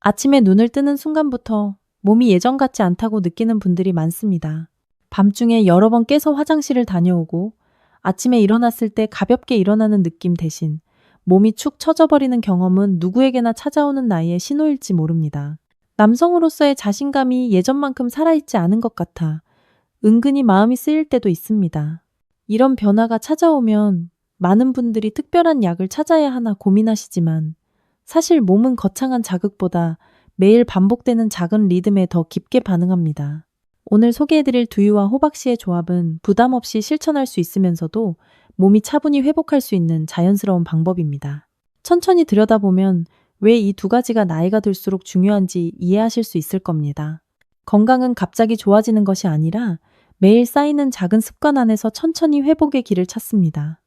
아침에 눈을 뜨는 순간부터 몸이 예전 같지 않다고 느끼는 분들이 많습니다. 밤중에 여러 번 깨서 화장실을 다녀오고 아침에 일어났을 때 가볍게 일어나는 느낌 대신 몸이 축 처져버리는 경험은 누구에게나 찾아오는 나이의 신호일지 모릅니다. 남성으로서의 자신감이 예전만큼 살아있지 않은 것 같아 은근히 마음이 쓰일 때도 있습니다. 이런 변화가 찾아오면 많은 분들이 특별한 약을 찾아야 하나 고민하시지만 사실 몸은 거창한 자극보다 매일 반복되는 작은 리듬에 더 깊게 반응합니다. 오늘 소개해드릴 두유와 호박씨의 조합은 부담 없이 실천할 수 있으면서도 몸이 차분히 회복할 수 있는 자연스러운 방법입니다. 천천히 들여다보면 왜 이 두 가지가 나이가 들수록 중요한지 이해하실 수 있을 겁니다. 건강은 갑자기 좋아지는 것이 아니라 매일 쌓이는 작은 습관 안에서 천천히 회복의 길을 찾습니다.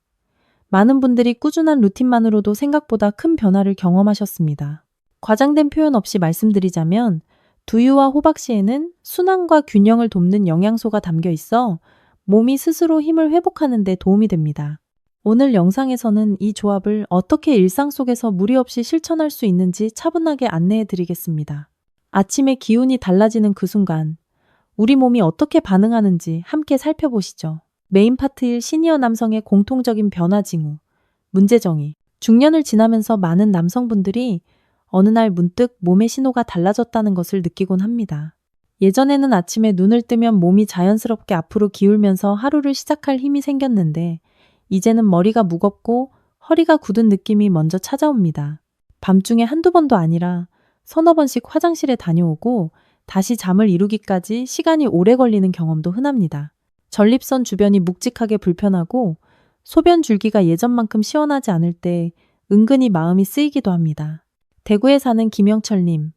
많은 분들이 꾸준한 루틴만으로도 생각보다 큰 변화를 경험하셨습니다. 과장된 표현 없이 말씀드리자면 두유와 호박씨에는 순환과 균형을 돕는 영양소가 담겨 있어 몸이 스스로 힘을 회복하는 데 도움이 됩니다. 오늘 영상에서는 이 조합을 어떻게 일상 속에서 무리 없이 실천할 수 있는지 차분하게 안내해 드리겠습니다. 아침에 기운이 달라지는 그 순간 우리 몸이 어떻게 반응하는지 함께 살펴보시죠. 메인 파트 1 시니어 남성의 공통적인 변화 징후, 문제정의. 중년을 지나면서 많은 남성분들이 어느 날 문득 몸의 신호가 달라졌다는 것을 느끼곤 합니다. 예전에는 아침에 눈을 뜨면 몸이 자연스럽게 앞으로 기울면서 하루를 시작할 힘이 생겼는데 이제는 머리가 무겁고 허리가 굳은 느낌이 먼저 찾아옵니다. 밤중에 한두 번도 아니라 서너 번씩 화장실에 다녀오고 다시 잠을 이루기까지 시간이 오래 걸리는 경험도 흔합니다. 전립선 주변이 묵직하게 불편하고 소변 줄기가 예전만큼 시원하지 않을 때 은근히 마음이 쓰이기도 합니다. 대구에 사는 김영철님,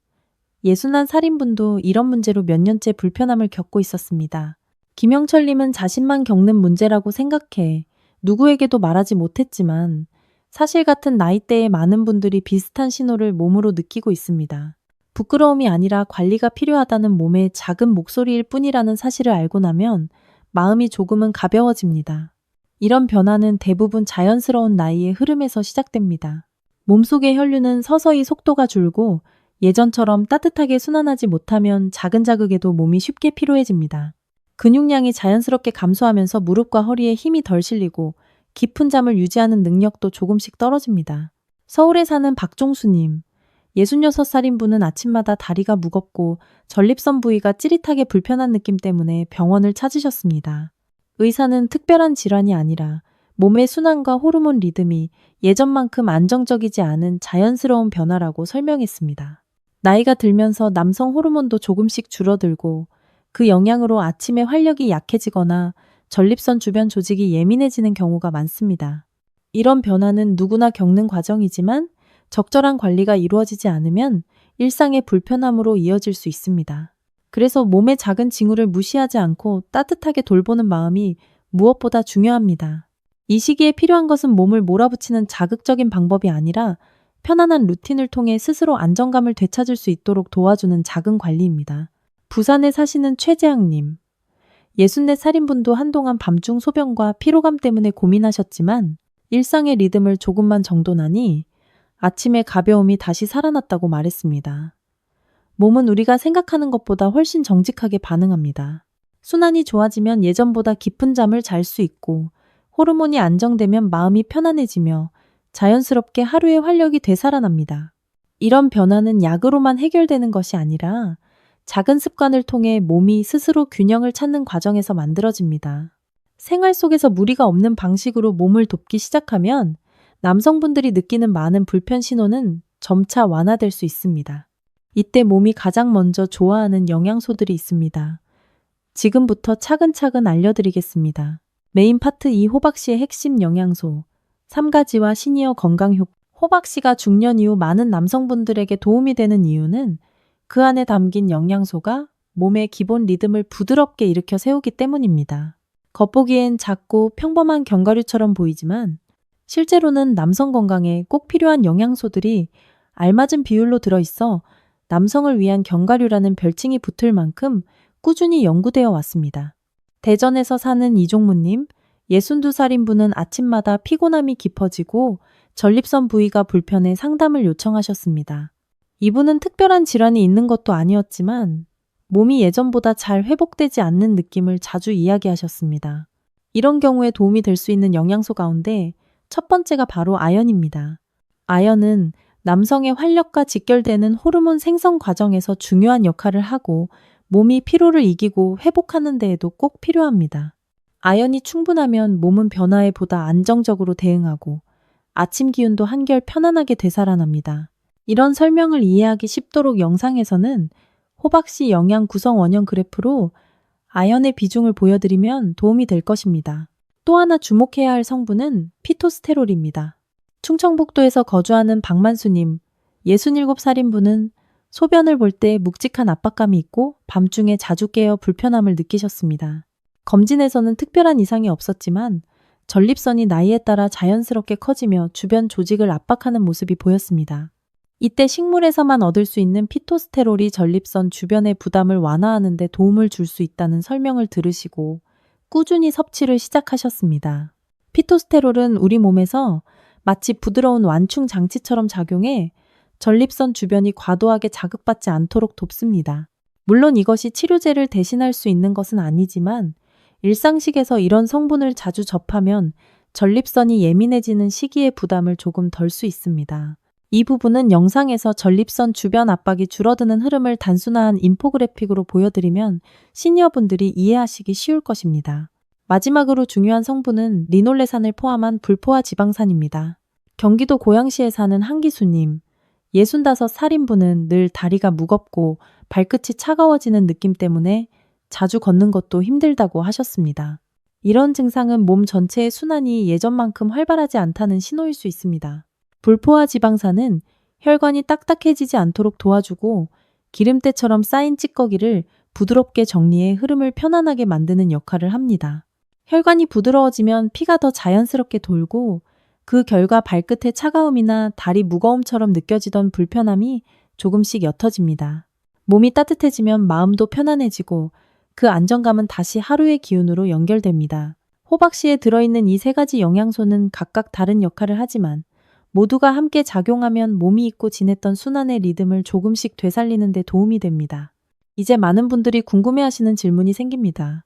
61살인분도 이런 문제로 몇 년째 불편함을 겪고 있었습니다. 김영철님은 자신만 겪는 문제라고 생각해 누구에게도 말하지 못했지만 사실 같은 나이대의 많은 분들이 비슷한 신호를 몸으로 느끼고 있습니다. 부끄러움이 아니라 관리가 필요하다는 몸의 작은 목소리일 뿐이라는 사실을 알고 나면 마음이 조금은 가벼워집니다. 이런 변화는 대부분 자연스러운 나이의 흐름에서 시작됩니다. 몸속의 혈류는 서서히 속도가 줄고 예전처럼 따뜻하게 순환하지 못하면 작은 자극에도 몸이 쉽게 피로해집니다. 근육량이 자연스럽게 감소하면서 무릎과 허리에 힘이 덜 실리고 깊은 잠을 유지하는 능력도 조금씩 떨어집니다. 서울에 사는 박종수님, 66살인 분은 아침마다 다리가 무겁고 전립선 부위가 찌릿하게 불편한 느낌 때문에 병원을 찾으셨습니다. 의사는 특별한 질환이 아니라 몸의 순환과 호르몬 리듬이 예전만큼 안정적이지 않은 자연스러운 변화라고 설명했습니다. 나이가 들면서 남성 호르몬도 조금씩 줄어들고 그 영향으로 아침에 활력이 약해지거나 전립선 주변 조직이 예민해지는 경우가 많습니다. 이런 변화는 누구나 겪는 과정이지만 적절한 관리가 이루어지지 않으면 일상의 불편함으로 이어질 수 있습니다. 그래서 몸의 작은 징후를 무시하지 않고 따뜻하게 돌보는 마음이 무엇보다 중요합니다. 이 시기에 필요한 것은 몸을 몰아붙이는 자극적인 방법이 아니라 편안한 루틴을 통해 스스로 안정감을 되찾을 수 있도록 도와주는 작은 관리입니다. 부산에 사시는 최재학님, 64살인분도 한동안 밤중 소변과 피로감 때문에 고민하셨지만 일상의 리듬을 조금만 정돈하니 아침에 가벼움이 다시 살아났다고 말했습니다. 몸은 우리가 생각하는 것보다 훨씬 정직하게 반응합니다. 순환이 좋아지면 예전보다 깊은 잠을 잘 수 있고 호르몬이 안정되면 마음이 편안해지며 자연스럽게 하루의 활력이 되살아납니다. 이런 변화는 약으로만 해결되는 것이 아니라 작은 습관을 통해 몸이 스스로 균형을 찾는 과정에서 만들어집니다. 생활 속에서 무리가 없는 방식으로 몸을 돕기 시작하면 남성분들이 느끼는 많은 불편 신호는 점차 완화될 수 있습니다. 이때 몸이 가장 먼저 좋아하는 영양소들이 있습니다. 지금부터 차근차근 알려드리겠습니다. 메인 파트 2 호박씨의 핵심 영양소 3가지와 시니어 건강 효과. 호박씨가 중년 이후 많은 남성분들에게 도움이 되는 이유는 그 안에 담긴 영양소가 몸의 기본 리듬을 부드럽게 일으켜 세우기 때문입니다. 겉보기엔 작고 평범한 견과류처럼 보이지만 실제로는 남성 건강에 꼭 필요한 영양소들이 알맞은 비율로 들어있어 남성을 위한 견과류라는 별칭이 붙을 만큼 꾸준히 연구되어 왔습니다. 대전에서 사는 이종무님, 62살인분은 아침마다 피곤함이 깊어지고 전립선 부위가 불편해 상담을 요청하셨습니다. 이분은 특별한 질환이 있는 것도 아니었지만 몸이 예전보다 잘 회복되지 않는 느낌을 자주 이야기하셨습니다. 이런 경우에 도움이 될 수 있는 영양소 가운데 첫 번째가 바로 아연입니다. 아연은 남성의 활력과 직결되는 호르몬 생성 과정에서 중요한 역할을 하고 몸이 피로를 이기고 회복하는 데에도 꼭 필요합니다. 아연이 충분하면 몸은 변화에 보다 안정적으로 대응하고 아침 기운도 한결 편안하게 되살아납니다. 이런 설명을 이해하기 쉽도록 영상에서는 호박씨 영양 구성 원형 그래프로 아연의 비중을 보여드리면 도움이 될 것입니다. 또 하나 주목해야 할 성분은 피토스테롤입니다. 충청북도에서 거주하는 박만수님, 67살인 분은 소변을 볼 때 묵직한 압박감이 있고 밤중에 자주 깨어 불편함을 느끼셨습니다. 검진에서는 특별한 이상이 없었지만 전립선이 나이에 따라 자연스럽게 커지며 주변 조직을 압박하는 모습이 보였습니다. 이때 식물에서만 얻을 수 있는 피토스테롤이 전립선 주변의 부담을 완화하는 데 도움을 줄 수 있다는 설명을 들으시고 꾸준히 섭취를 시작하셨습니다. 피토스테롤은 우리 몸에서 마치 부드러운 완충 장치처럼 작용해 전립선 주변이 과도하게 자극받지 않도록 돕습니다. 물론 이것이 치료제를 대신할 수 있는 것은 아니지만 일상식에서 이런 성분을 자주 접하면 전립선이 예민해지는 시기의 부담을 조금 덜 수 있습니다. 이 부분은 영상에서 전립선 주변 압박이 줄어드는 흐름을 단순한 인포그래픽으로 보여드리면 시니어분들이 이해하시기 쉬울 것입니다. 마지막으로 중요한 성분은 리놀레산을 포함한 불포화 지방산입니다. 경기도 고양시에 사는 한기수님, 65살인분은 늘 다리가 무겁고 발끝이 차가워지는 느낌 때문에 자주 걷는 것도 힘들다고 하셨습니다. 이런 증상은 몸 전체의 순환이 예전만큼 활발하지 않다는 신호일 수 있습니다. 불포화 지방산은 혈관이 딱딱해지지 않도록 도와주고 기름때처럼 쌓인 찌꺼기를 부드럽게 정리해 흐름을 편안하게 만드는 역할을 합니다. 혈관이 부드러워지면 피가 더 자연스럽게 돌고 그 결과 발끝의 차가움이나 다리 무거움처럼 느껴지던 불편함이 조금씩 옅어집니다. 몸이 따뜻해지면 마음도 편안해지고 그 안정감은 다시 하루의 기운으로 연결됩니다. 호박씨에 들어있는 이 세 가지 영양소는 각각 다른 역할을 하지만 모두가 함께 작용하면 몸이 잊고 지냈던 순환의 리듬을 조금씩 되살리는 데 도움이 됩니다. 이제 많은 분들이 궁금해하시는 질문이 생깁니다.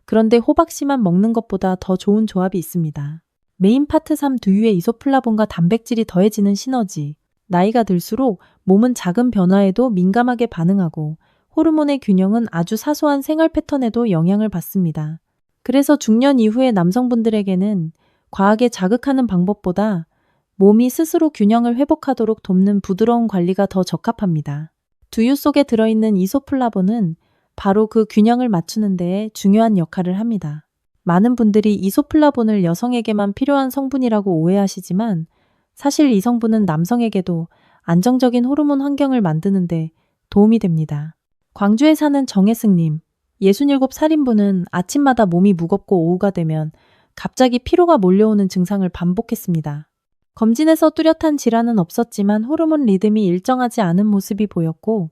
그런데 호박씨만 먹는 것보다 더 좋은 조합이 있습니다. 메인 파트 3 두유의 이소플라본과 단백질이 더해지는 시너지. 나이가 들수록 몸은 작은 변화에도 민감하게 반응하고 호르몬의 균형은 아주 사소한 생활 패턴에도 영향을 받습니다. 그래서 중년 이후의 남성분들에게는 과하게 자극하는 방법보다 몸이 스스로 균형을 회복하도록 돕는 부드러운 관리가 더 적합합니다. 두유 속에 들어있는 이소플라본은 바로 그 균형을 맞추는 데에 중요한 역할을 합니다. 많은 분들이 이소플라본을 여성에게만 필요한 성분이라고 오해하시지만 사실 이 성분은 남성에게도 안정적인 호르몬 환경을 만드는 데 도움이 됩니다. 광주에 사는 정혜승님, 67살인분은 아침마다 몸이 무겁고 오후가 되면 갑자기 피로가 몰려오는 증상을 반복했습니다. 검진에서 뚜렷한 질환은 없었지만 호르몬 리듬이 일정하지 않은 모습이 보였고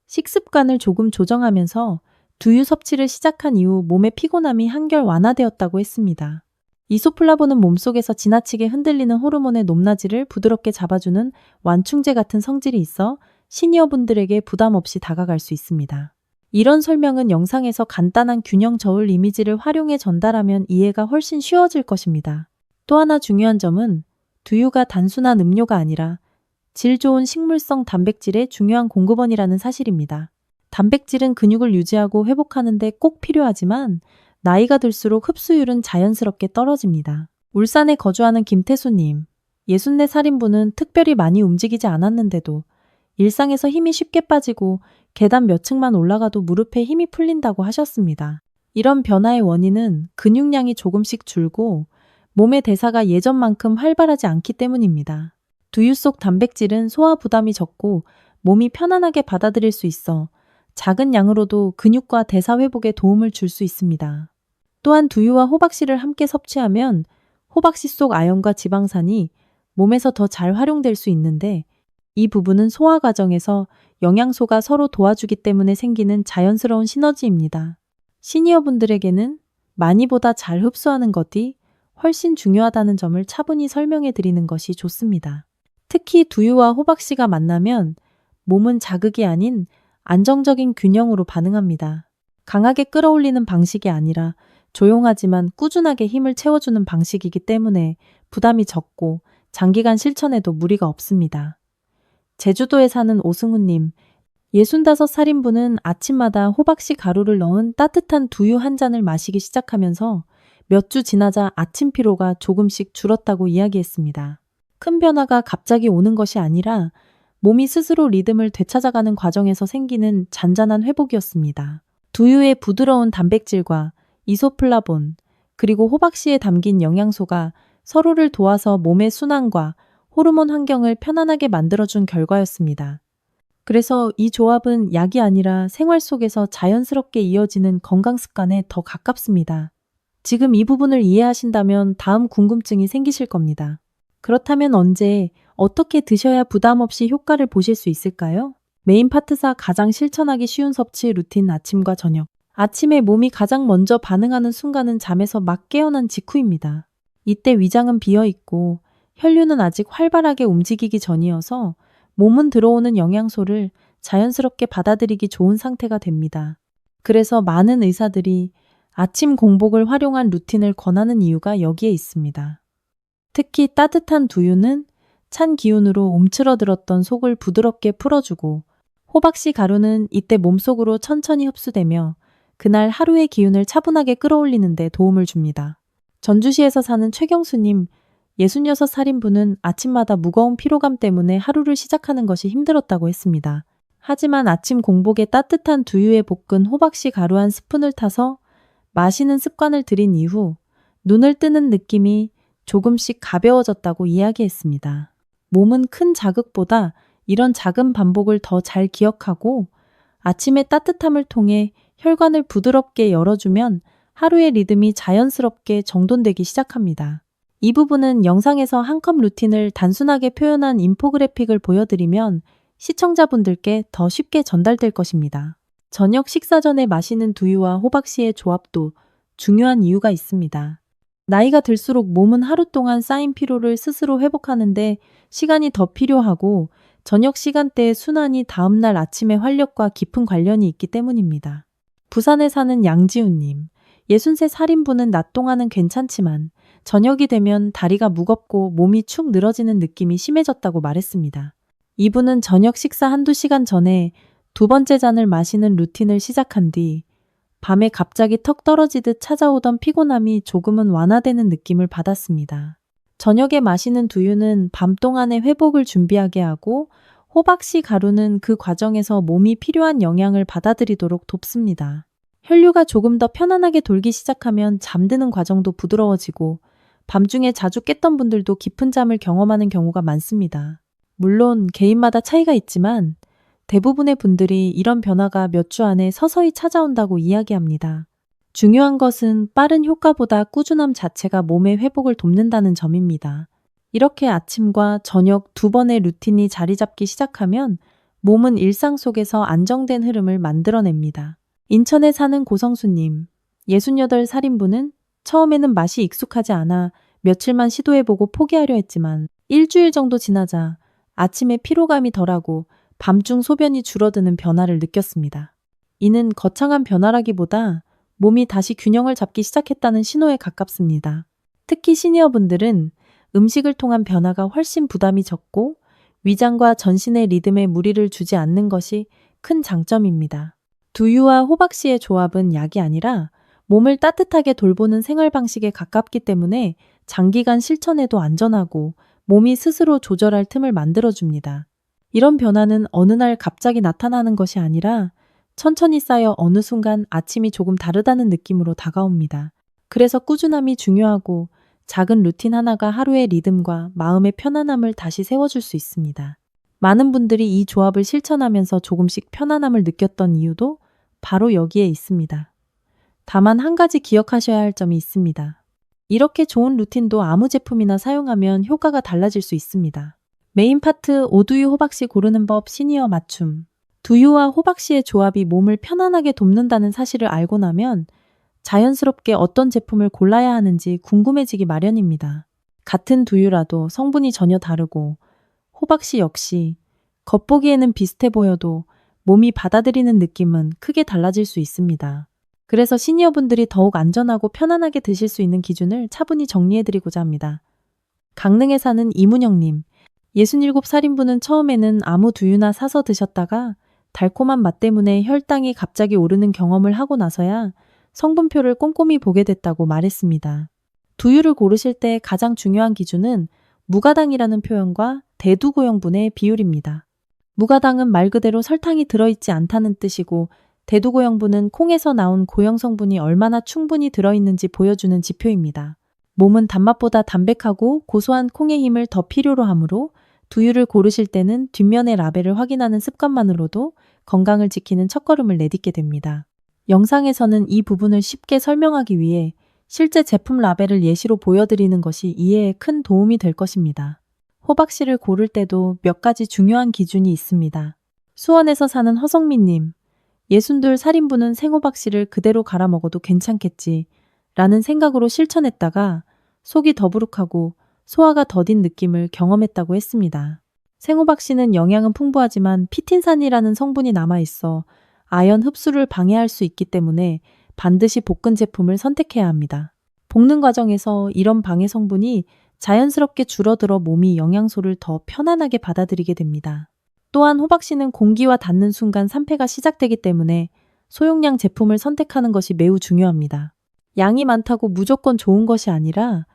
식습관을 조금 조정하면서 두유 섭취를 시작한 이후 몸의 피곤함이 한결 완화되었다고 했습니다. 이소플라본은 몸속에서 지나치게 흔들리는 호르몬의 높낮이를 부드럽게 잡아주는 완충제 같은 성질이 있어 시니어분들에게 부담 없이 다가갈 수 있습니다. 이런 설명은 영상에서 간단한 균형 저울 이미지를 활용해 전달하면 이해가 훨씬 쉬워질 것입니다. 또 하나 중요한 점은 두유가 단순한 음료가 아니라 질 좋은 식물성 단백질의 중요한 공급원이라는 사실입니다. 단백질은 근육을 유지하고 회복하는 데 꼭 필요하지만 나이가 들수록 흡수율은 자연스럽게 떨어집니다. 울산에 거주하는 김태수님, 64살인분은 특별히 많이 움직이지 않았는데도 일상에서 힘이 쉽게 빠지고 계단 몇 층만 올라가도 무릎에 힘이 풀린다고 하셨습니다. 이런 변화의 원인은 근육량이 조금씩 줄고 몸의 대사가 예전만큼 활발하지 않기 때문입니다. 두유 속 단백질은 소화 부담이 적고 몸이 편안하게 받아들일 수 있어 작은 양으로도 근육과 대사 회복에 도움을 줄 수 있습니다. 또한 두유와 호박씨를 함께 섭취하면 호박씨 속 아연과 지방산이 몸에서 더 잘 활용될 수 있는데 이 부분은 소화 과정에서 영양소가 서로 도와주기 때문에 생기는 자연스러운 시너지입니다. 시니어분들에게는 많이보다 잘 흡수하는 것이 훨씬 중요하다는 점을 차분히 설명해 드리는 것이 좋습니다. 특히 두유와 호박씨가 만나면 몸은 자극이 아닌 안정적인 균형으로 반응합니다. 강하게 끌어올리는 방식이 아니라 조용하지만 꾸준하게 힘을 채워주는 방식이기 때문에 부담이 적고 장기간 실천에도 무리가 없습니다. 제주도에 사는 오승훈님, 65살인분은 아침마다 호박씨 가루를 넣은 따뜻한 두유 한 잔을 마시기 시작하면서 몇 주 지나자 아침 피로가 조금씩 줄었다고 이야기했습니다. 큰 변화가 갑자기 오는 것이 아니라 몸이 스스로 리듬을 되찾아가는 과정에서 생기는 잔잔한 회복이었습니다. 두유의 부드러운 단백질과 이소플라본, 그리고 호박씨에 담긴 영양소가 서로를 도와서 몸의 순환과 호르몬 환경을 편안하게 만들어준 결과였습니다. 그래서 이 조합은 약이 아니라 생활 속에서 자연스럽게 이어지는 건강 습관에 더 가깝습니다. 지금 이 부분을 이해하신다면 다음 궁금증이 생기실 겁니다. 그렇다면 언제, 어떻게 드셔야 부담 없이 효과를 보실 수 있을까요? 메인 파트사 가장 실천하기 쉬운 섭취 루틴 아침과 저녁. 아침에 몸이 가장 먼저 반응하는 순간은 잠에서 막 깨어난 직후입니다. 이때 위장은 비어 있고 혈류는 아직 활발하게 움직이기 전이어서 몸은 들어오는 영양소를 자연스럽게 받아들이기 좋은 상태가 됩니다. 그래서 많은 의사들이 아침 공복을 활용한 루틴을 권하는 이유가 여기에 있습니다. 특히 따뜻한 두유는 찬 기운으로 움츠러들었던 속을 부드럽게 풀어주고 호박씨 가루는 이때 몸속으로 천천히 흡수되며 그날 하루의 기운을 차분하게 끌어올리는 데 도움을 줍니다. 전주시에서 사는 최경수님, 66살인분은 아침마다 무거운 피로감 때문에 하루를 시작하는 것이 힘들었다고 했습니다. 하지만 아침 공복에 따뜻한 두유에 볶은 호박씨 가루 한 스푼을 타서 마시는 습관을 들인 이후 눈을 뜨는 느낌이 조금씩 가벼워졌다고 이야기했습니다. 몸은 큰 자극보다 이런 작은 반복을 더 잘 기억하고 아침의 따뜻함을 통해 혈관을 부드럽게 열어주면 하루의 리듬이 자연스럽게 정돈되기 시작합니다. 이 부분은 영상에서 한 컵 루틴을 단순하게 표현한 인포그래픽을 보여드리면 시청자분들께 더 쉽게 전달될 것입니다. 저녁 식사 전에 마시는 두유와 호박씨의 조합도 중요한 이유가 있습니다. 나이가 들수록 몸은 하루 동안 쌓인 피로를 스스로 회복하는데 시간이 더 필요하고 저녁 시간대의 순환이 다음날 아침의 활력과 깊은 관련이 있기 때문입니다. 부산에 사는 양지훈님, 63살인분은 낮 동안은 괜찮지만 저녁이 되면 다리가 무겁고 몸이 축 늘어지는 느낌이 심해졌다고 말했습니다. 이분은 저녁 식사 한두 시간 전에 두 번째 잔을 마시는 루틴을 시작한 뒤 밤에 갑자기 턱 떨어지듯 찾아오던 피곤함이 조금은 완화되는 느낌을 받았습니다. 저녁에 마시는 두유는 밤 동안의 회복을 준비하게 하고 호박씨 가루는 그 과정에서 몸이 필요한 영양을 받아들이도록 돕습니다. 혈류가 조금 더 편안하게 돌기 시작하면 잠드는 과정도 부드러워지고 밤중에 자주 깼던 분들도 깊은 잠을 경험하는 경우가 많습니다. 물론 개인마다 차이가 있지만 대부분의 분들이 이런 변화가 몇 주 안에 서서히 찾아온다고 이야기합니다. 중요한 것은 빠른 효과보다 꾸준함 자체가 몸의 회복을 돕는다는 점입니다. 이렇게 아침과 저녁 두 번의 루틴이 자리 잡기 시작하면 몸은 일상 속에서 안정된 흐름을 만들어냅니다. 인천에 사는 고성수님, 68살인분은 처음에는 맛이 익숙하지 않아 며칠만 시도해보고 포기하려 했지만 일주일 정도 지나자 아침에 피로감이 덜하고 밤중 소변이 줄어드는 변화를 느꼈습니다. 이는 거창한 변화라기보다 몸이 다시 균형을 잡기 시작했다는 신호에 가깝습니다. 특히 시니어분들은 음식을 통한 변화가 훨씬 부담이 적고 위장과 전신의 리듬에 무리를 주지 않는 것이 큰 장점입니다. 두유와 호박씨의 조합은 약이 아니라 몸을 따뜻하게 돌보는 생활 방식에 가깝기 때문에 장기간 실천에도 안전하고 몸이 스스로 조절할 틈을 만들어줍니다. 이런 변화는 어느 날 갑자기 나타나는 것이 아니라 천천히 쌓여 어느 순간 아침이 조금 다르다는 느낌으로 다가옵니다. 그래서 꾸준함이 중요하고 작은 루틴 하나가 하루의 리듬과 마음의 편안함을 다시 세워줄 수 있습니다. 많은 분들이 이 조합을 실천하면서 조금씩 편안함을 느꼈던 이유도 바로 여기에 있습니다. 다만 한 가지 기억하셔야 할 점이 있습니다. 이렇게 좋은 루틴도 아무 제품이나 사용하면 효과가 달라질 수 있습니다. 메인 파트 오두유 호박씨 고르는 법 시니어 맞춤. 두유와 호박씨의 조합이 몸을 편안하게 돕는다는 사실을 알고 나면 자연스럽게 어떤 제품을 골라야 하는지 궁금해지기 마련입니다. 같은 두유라도 성분이 전혀 다르고 호박씨 역시 겉보기에는 비슷해 보여도 몸이 받아들이는 느낌은 크게 달라질 수 있습니다. 그래서 시니어분들이 더욱 안전하고 편안하게 드실 수 있는 기준을 차분히 정리해드리고자 합니다. 강릉에 사는 이문영님, 67살인분은 처음에는 아무 두유나 사서 드셨다가 달콤한 맛 때문에 혈당이 갑자기 오르는 경험을 하고 나서야 성분표를 꼼꼼히 보게 됐다고 말했습니다. 두유를 고르실 때 가장 중요한 기준은 무가당이라는 표현과 대두고형분의 비율입니다. 무가당은 말 그대로 설탕이 들어있지 않다는 뜻이고 대두고형분은 콩에서 나온 고형 성분이 얼마나 충분히 들어있는지 보여주는 지표입니다. 몸은 단맛보다 담백하고 고소한 콩의 힘을 더 필요로 하므로 두유를 고르실 때는 뒷면의 라벨을 확인하는 습관만으로도 건강을 지키는 첫걸음을 내딛게 됩니다. 영상에서는 이 부분을 쉽게 설명하기 위해 실제 제품 라벨을 예시로 보여드리는 것이 이해에 큰 도움이 될 것입니다. 호박씨를 고를 때도 몇 가지 중요한 기준이 있습니다. 수원에서 사는 허성민님, 62살인분은 생호박씨를 그대로 갈아 먹어도 괜찮겠지 라는 생각으로 실천했다가 속이 더부룩하고 소화가 더딘 느낌을 경험했다고 했습니다. 생호박씨는 영양은 풍부하지만 피틴산이라는 성분이 남아있어 아연 흡수를 방해할 수 있기 때문에 반드시 볶은 제품을 선택해야 합니다. 볶는 과정에서 이런 방해 성분이 자연스럽게 줄어들어 몸이 영양소를 더 편안하게 받아들이게 됩니다. 또한 호박씨는 공기와 닿는 순간 산패가 시작되기 때문에 소용량 제품을 선택하는 것이 매우 중요합니다. 양이 많다고 무조건 좋은 것이 아니라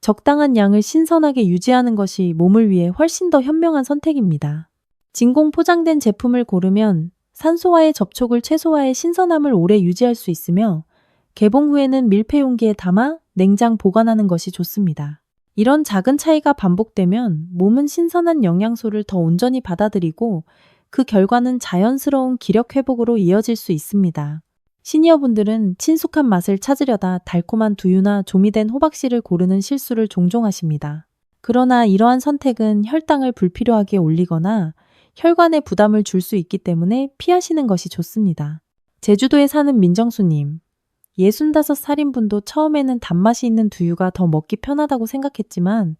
적당한 양을 신선하게 유지하는 것이 몸을 위해 훨씬 더 현명한 선택입니다. 진공 포장된 제품을 고르면 산소와의 접촉을 최소화해 신선함을 오래 유지할 수 있으며 개봉 후에는 밀폐 용기에 담아 냉장 보관하는 것이 좋습니다. 이런 작은 차이가 반복되면 몸은 신선한 영양소를 더 온전히 받아들이고 그 결과는 자연스러운 기력 회복으로 이어질 수 있습니다. 시니어분들은 친숙한 맛을 찾으려다 달콤한 두유나 조미된 호박씨를 고르는 실수를 종종 하십니다. 그러나 이러한 선택은 혈당을 불필요하게 올리거나 혈관에 부담을 줄 수 있기 때문에 피하시는 것이 좋습니다. 제주도에 사는 민정수님, 65살인분도 처음에는 단맛이 있는 두유가 더 먹기 편하다고 생각했지만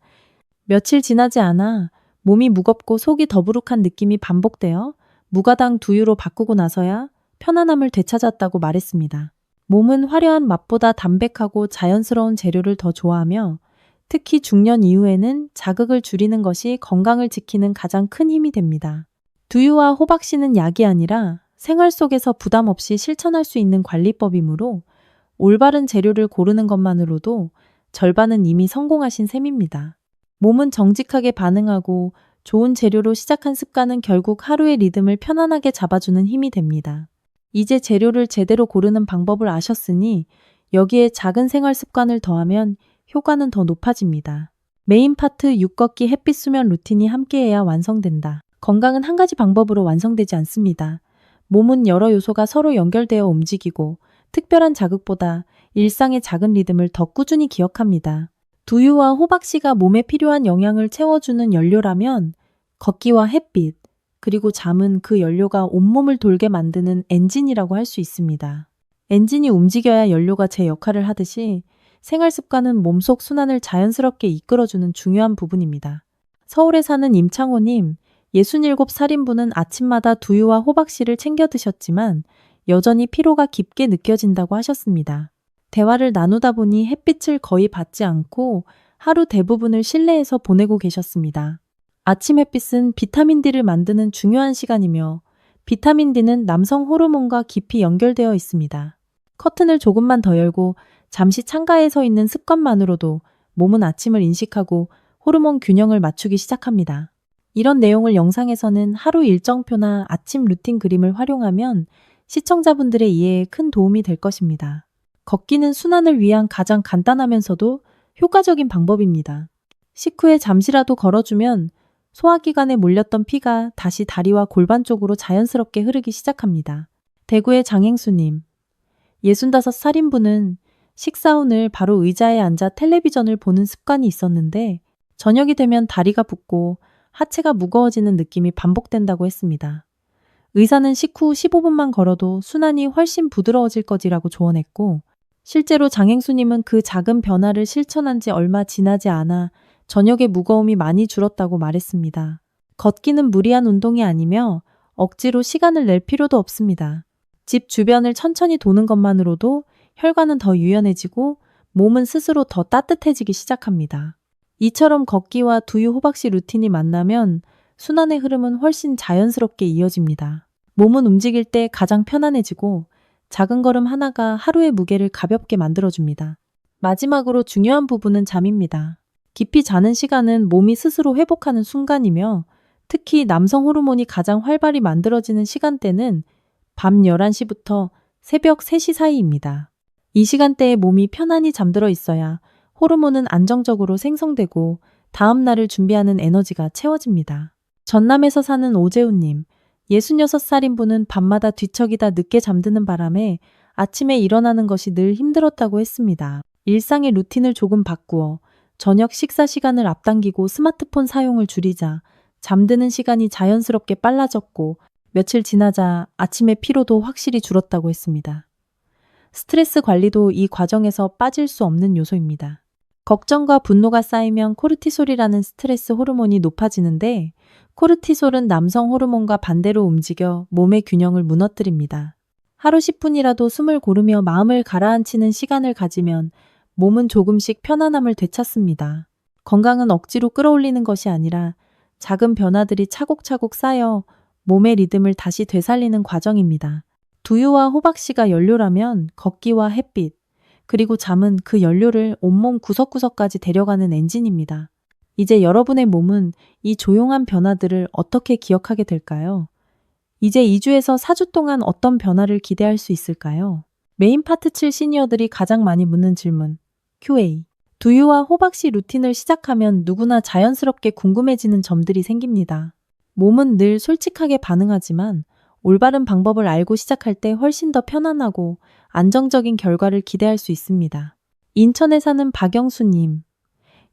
며칠 지나지 않아 몸이 무겁고 속이 더부룩한 느낌이 반복되어 무가당 두유로 바꾸고 나서야 편안함을 되찾았다고 말했습니다. 몸은 화려한 맛보다 담백하고 자연스러운 재료를 더 좋아하며 특히 중년 이후에는 자극을 줄이는 것이 건강을 지키는 가장 큰 힘이 됩니다. 두유와 호박씨는 약이 아니라 생활 속에서 부담 없이 실천할 수 있는 관리법이므로 올바른 재료를 고르는 것만으로도 절반은 이미 성공하신 셈입니다. 몸은 정직하게 반응하고 좋은 재료로 시작한 습관은 결국 하루의 리듬을 편안하게 잡아주는 힘이 됩니다. 이제 재료를 제대로 고르는 방법을 아셨으니 여기에 작은 생활 습관을 더하면 효과는 더 높아집니다. 메인 파트 6걷기 햇빛 수면 루틴이 함께해야 완성된다. 건강은 한 가지 방법으로 완성되지 않습니다. 몸은 여러 요소가 서로 연결되어 움직이고 특별한 자극보다 일상의 작은 리듬을 더 꾸준히 기억합니다. 두유와 호박씨가 몸에 필요한 영양을 채워주는 연료라면 걷기와 햇빛, 그리고 잠은 그 연료가 온몸을 돌게 만드는 엔진이라고 할 수 있습니다. 엔진이 움직여야 연료가 제 역할을 하듯이 생활 습관은 몸속 순환을 자연스럽게 이끌어주는 중요한 부분입니다. 서울에 사는 임창호님, 67살인분은 아침마다 두유와 호박씨를 챙겨 드셨지만 여전히 피로가 깊게 느껴진다고 하셨습니다. 대화를 나누다 보니 햇빛을 거의 받지 않고 하루 대부분을 실내에서 보내고 계셨습니다. 아침 햇빛은 비타민 D를 만드는 중요한 시간이며 비타민 D는 남성 호르몬과 깊이 연결되어 있습니다. 커튼을 조금만 더 열고 잠시 창가에 서 있는 습관만으로도 몸은 아침을 인식하고 호르몬 균형을 맞추기 시작합니다. 이런 내용을 영상에서는 하루 일정표나 아침 루틴 그림을 활용하면 시청자분들의 이해에 큰 도움이 될 것입니다. 걷기는 순환을 위한 가장 간단하면서도 효과적인 방법입니다. 식후에 잠시라도 걸어주면 소화기관에 몰렸던 피가 다시 다리와 골반 쪽으로 자연스럽게 흐르기 시작합니다. 대구의 장행수님, 65살인분은 식사 후 늘 바로 의자에 앉아 텔레비전을 보는 습관이 있었는데 저녁이 되면 다리가 붓고 하체가 무거워지는 느낌이 반복된다고 했습니다. 의사는 식후 15분만 걸어도 순환이 훨씬 부드러워질 거지라고 조언했고 실제로 장행수님은 그 작은 변화를 실천한 지 얼마 지나지 않아 저녁의 무거움이 많이 줄었다고 말했습니다. 걷기는 무리한 운동이 아니며 억지로 시간을 낼 필요도 없습니다. 집 주변을 천천히 도는 것만으로도 혈관은 더 유연해지고 몸은 스스로 더 따뜻해지기 시작합니다. 이처럼 걷기와 두유 호박씨 루틴이 만나면 순환의 흐름은 훨씬 자연스럽게 이어집니다. 몸은 움직일 때 가장 편안해지고 작은 걸음 하나가 하루의 무게를 가볍게 만들어줍니다. 마지막으로 중요한 부분은 잠입니다. 깊이 자는 시간은 몸이 스스로 회복하는 순간이며 특히 남성 호르몬이 가장 활발히 만들어지는 시간대는 밤 11시부터 새벽 3시 사이입니다. 이 시간대에 몸이 편안히 잠들어 있어야 호르몬은 안정적으로 생성되고 다음 날을 준비하는 에너지가 채워집니다. 전남에서 사는 오재훈님, 66살인 분은 밤마다 뒤척이다 늦게 잠드는 바람에 아침에 일어나는 것이 늘 힘들었다고 했습니다. 일상의 루틴을 조금 바꾸어 저녁 식사 시간을 앞당기고 스마트폰 사용을 줄이자 잠드는 시간이 자연스럽게 빨라졌고 며칠 지나자 아침의 피로도 확실히 줄었다고 했습니다. 스트레스 관리도 이 과정에서 빠질 수 없는 요소입니다. 걱정과 분노가 쌓이면 코르티솔이라는 스트레스 호르몬이 높아지는데 코르티솔은 남성 호르몬과 반대로 움직여 몸의 균형을 무너뜨립니다. 하루 10분이라도 숨을 고르며 마음을 가라앉히는 시간을 가지면 몸은 조금씩 편안함을 되찾습니다. 건강은 억지로 끌어올리는 것이 아니라 작은 변화들이 차곡차곡 쌓여 몸의 리듬을 다시 되살리는 과정입니다. 두유와 호박씨가 연료라면 걷기와 햇빛, 그리고 잠은 그 연료를 온몸 구석구석까지 데려가는 엔진입니다. 이제 여러분의 몸은 이 조용한 변화들을 어떻게 기억하게 될까요? 이제 2주에서 4주 동안 어떤 변화를 기대할 수 있을까요? 메인 파트 7 시니어들이 가장 많이 묻는 질문, Q&A. 두유와 호박씨 루틴을 시작하면 누구나 자연스럽게 궁금해지는 점들이 생깁니다. 몸은 늘 솔직하게 반응하지만 올바른 방법을 알고 시작할 때 훨씬 더 편안하고 안정적인 결과를 기대할 수 있습니다. 인천에 사는 박영수님,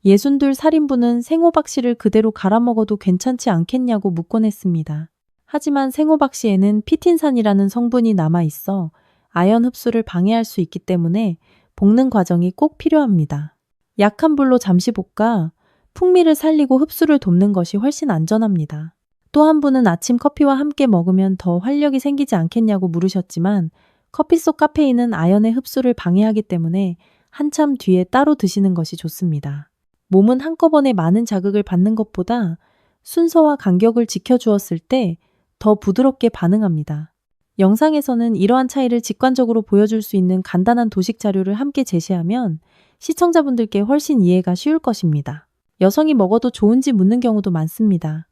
62살인분은 생호박씨를 그대로 갈아 먹어도 괜찮지 않겠냐고 묻곤 했습니다. 하지만 생호박씨에는 피틴산이라는 성분이 남아있어 아연 흡수를 방해할 수 있기 때문에 볶는 과정이 꼭 필요합니다. 약한 불로 잠시 볶아 풍미를 살리고 흡수를 돕는 것이 훨씬 안전합니다. 또 한 분은 아침 커피와 함께 먹으면 더 활력이 생기지 않겠냐고 물으셨지만 커피 속 카페인은 아연의 흡수를 방해하기 때문에 한참 뒤에 따로 드시는 것이 좋습니다. 몸은 한꺼번에 많은 자극을 받는 것보다 순서와 간격을 지켜주었을 때 더 부드럽게 반응합니다. 영상에서는 이러한 차이를 직관적으로 보여줄 수 있는 간단한 도식 자료를 함께 제시하면 시청자분들께 훨씬 이해가 쉬울 것입니다. 여성이 먹어도 좋은지 묻는 경우도 많습니다.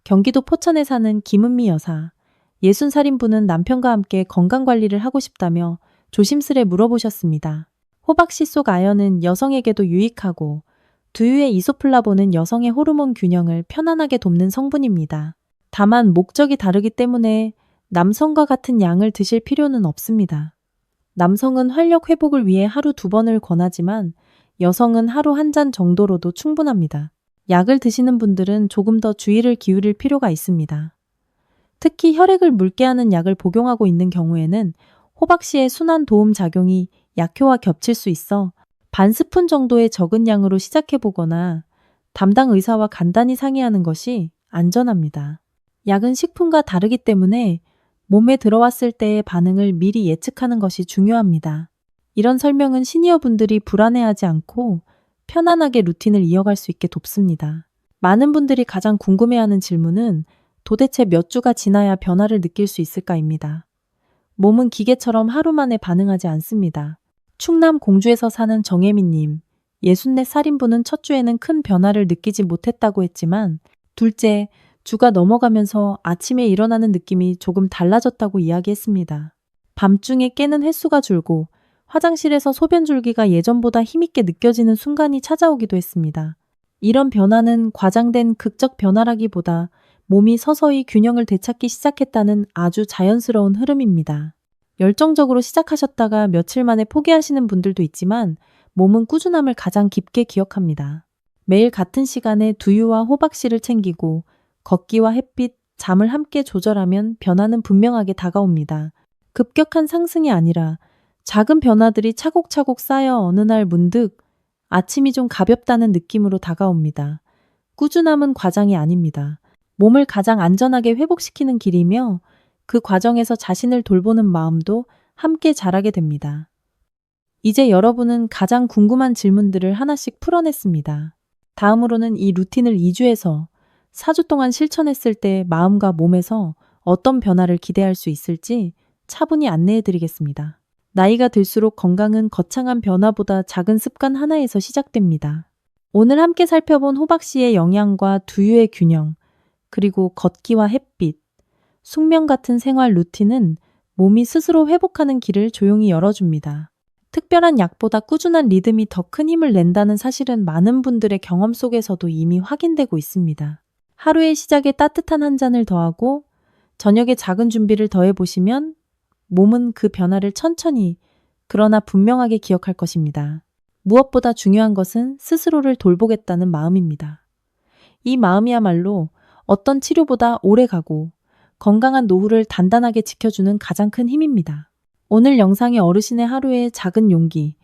경기도 포천에 사는 김은미 여사, 60살인분은 남편과 함께 건강관리를 하고 싶다며 조심스레 물어보셨습니다. 호박씨 속 아연은 여성에게도 유익하고 두유의 이소플라본은 여성의 호르몬 균형을 편안하게 돕는 성분입니다. 다만 목적이 다르기 때문에 남성과 같은 양을 드실 필요는 없습니다. 남성은 활력 회복을 위해 하루 2번을 권하지만 여성은 하루 1잔 정도로도 충분합니다. 약을 드시는 분들은 조금 더 주의를 기울일 필요가 있습니다. 특히 혈액을 묽게 하는 약을 복용하고 있는 경우에는 호박씨의 순환 도움 작용이 약효와 겹칠 수 있어 반 스푼 정도의 적은 양으로 시작해보거나 담당 의사와 간단히 상의하는 것이 안전합니다. 약은 식품과 다르기 때문에 몸에 들어왔을 때의 반응을 미리 예측하는 것이 중요합니다. 이런 설명은 시니어분들이 불안해하지 않고 편안하게 루틴을 이어갈 수 있게 돕습니다. 많은 분들이 가장 궁금해하는 질문은 도대체 몇 주가 지나야 변화를 느낄 수 있을까입니다. 몸은 기계처럼 하루 만에 반응하지 않습니다. 충남 공주에서 사는 정혜민님, 64살인분은 첫 주에는 큰 변화를 느끼지 못했다고 했지만 둘째 주가 넘어가면서 아침에 일어나는 느낌이 조금 달라졌다고 이야기했습니다. 밤중에 깨는 횟수가 줄고 화장실에서 소변 줄기가 예전보다 힘있게 느껴지는 순간이 찾아오기도 했습니다. 이런 변화는 과장된 극적 변화라기보다 몸이 서서히 균형을 되찾기 시작했다는 아주 자연스러운 흐름입니다. 열정적으로 시작하셨다가 며칠 만에 포기하시는 분들도 있지만 몸은 꾸준함을 가장 깊게 기억합니다. 매일 같은 시간에 두유와 호박씨를 챙기고 걷기와 햇빛, 잠을 함께 조절하면 변화는 분명하게 다가옵니다. 급격한 상승이 아니라 작은 변화들이 차곡차곡 쌓여 어느 날 문득 아침이 좀 가볍다는 느낌으로 다가옵니다. 꾸준함은 과장이 아닙니다. 몸을 가장 안전하게 회복시키는 길이며 그 과정에서 자신을 돌보는 마음도 함께 자라게 됩니다. 이제 여러분은 가장 궁금한 질문들을 하나씩 풀어냈습니다. 다음으로는 이 루틴을 2주에서 4주 동안 실천했을 때 마음과 몸에서 어떤 변화를 기대할 수 있을지 차분히 안내해 드리겠습니다. 나이가 들수록 건강은 거창한 변화보다 작은 습관 하나에서 시작됩니다. 오늘 함께 살펴본 호박씨의 영양과 두유의 균형, 그리고 걷기와 햇빛, 숙면 같은 생활 루틴은 몸이 스스로 회복하는 길을 조용히 열어줍니다. 특별한 약보다 꾸준한 리듬이 더 큰 힘을 낸다는 사실은 많은 분들의 경험 속에서도 이미 확인되고 있습니다. 하루의 시작에 따뜻한 한 잔을 더하고 저녁에 작은 준비를 더해보시면 몸은 그 변화를 천천히 그러나 분명하게 기억할 것입니다. 무엇보다 중요한 것은 스스로를 돌보겠다는 마음입니다. 이 마음이야말로 어떤 치료보다 오래 가고 건강한 노후를 단단하게 지켜주는 가장 큰 힘입니다. 오늘 영상이 어르신의 하루의 작은 용기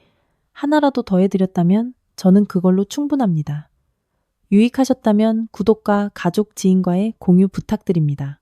하나라도 더해드렸다면 저는 그걸로 충분합니다. 유익하셨다면 구독과 가족, 지인과의 공유 부탁드립니다.